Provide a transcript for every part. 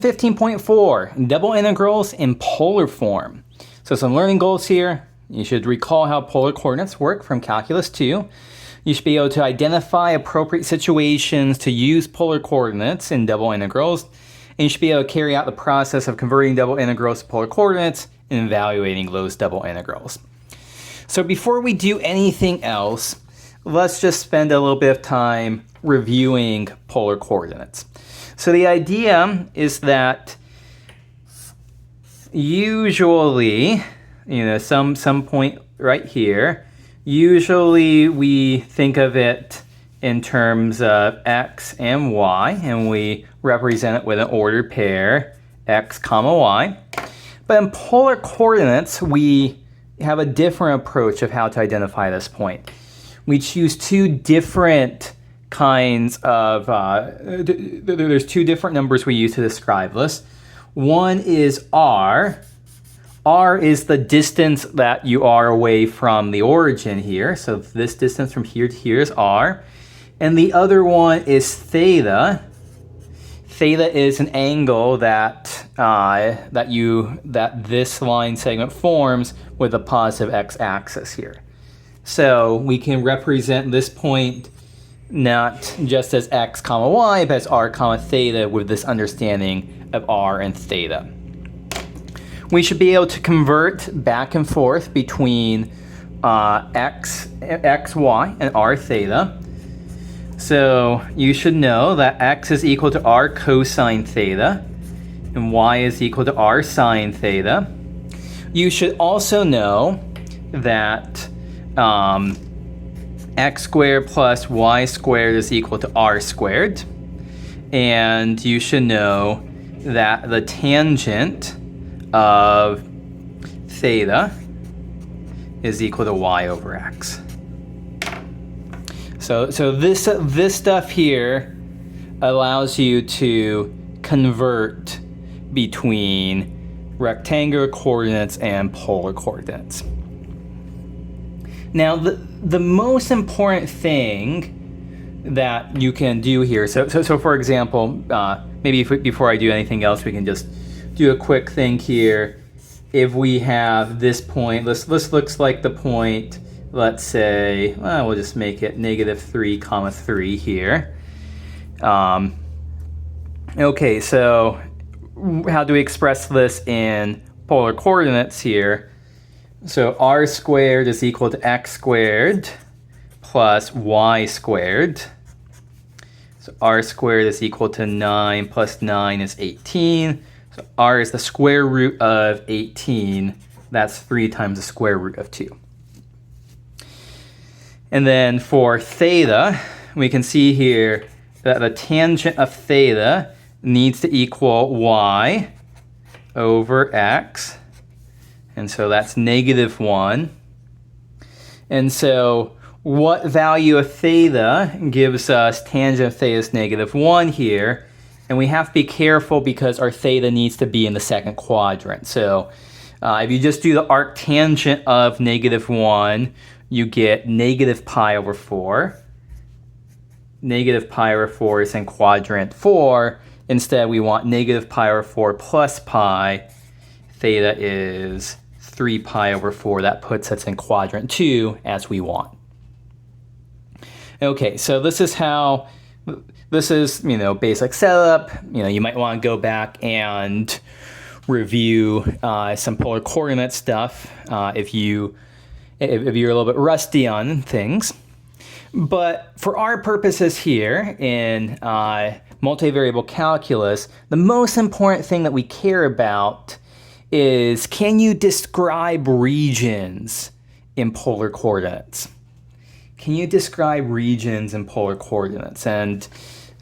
15.4, double integrals in polar form. So some learning goals here. You should recall how polar coordinates work from Calculus 2. You should be able to identify appropriate situations to use polar coordinates in double integrals. And you should be able to carry out the process of converting double integrals to polar coordinates and evaluating those double integrals. So before we do anything else, let's just spend a little bit of time reviewing polar coordinates. So the idea is that usually, some point right here, usually we think of it in terms of x and y, and we represent it with an ordered pair, x comma y. But in polar coordinates, we have a different approach of how to identify this point. We choose two different kinds of, there's two different numbers we use to describe this. One is r. R is the distance that you are away from the origin here. So this distance from here to here is r. And the other one is theta. Theta is an angle that this line segment forms with a positive x-axis here. So we can represent this point not just as x comma y, but as r comma theta with this understanding of r and theta. We should be able to convert back and forth between x, y, and r theta. So you should know that x is equal to r cosine theta, and y is equal to r sine theta. You should also know that x squared plus y squared is equal to r squared. And you should know that the tangent of theta is equal to y over x. So this stuff here allows you to convert between rectangular coordinates and polar coordinates. Now, the most important thing that you can do here, so for example, maybe before I do anything else, we can just do a quick thing here. If we have this point, this looks like the point, let's say, we'll just make it -3, 3 here. Okay, so how do we express this in polar coordinates here? So r squared is equal to x squared plus y squared. So r squared is equal to 9 plus 9 is 18. So r is the square root of 18. That's 3 times the square root of 2. And then for theta, we can see here that the tangent of theta needs to equal y over x. And so that's -1. And so what value of theta gives us tangent of theta is -1 here. And we have to be careful because our theta needs to be in the second quadrant. So if you just do the arctangent of -1, you get -pi/4. -pi/4 is in quadrant 4. Instead, we want -pi/4 plus pi. Theta is 3pi/4. That puts us in quadrant 2 as we want. Okay, so this is basic setup. You might want to go back and review some polar coordinate stuff if you're a little bit rusty on things. But for our purposes here in multivariable calculus, the most important thing that we care about is, can you describe regions in polar coordinates? Can you describe regions in polar coordinates? And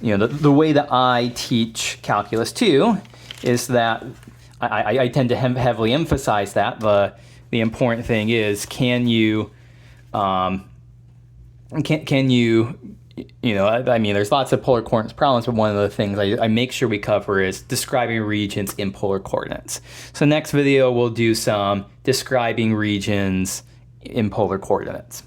the way that I teach Calculus 2 is that I tend to heavily emphasize that the important thing is, can you there's lots of polar coordinates problems, but one of the things I make sure we cover is describing regions in polar coordinates. So next video, we'll do some describing regions in polar coordinates.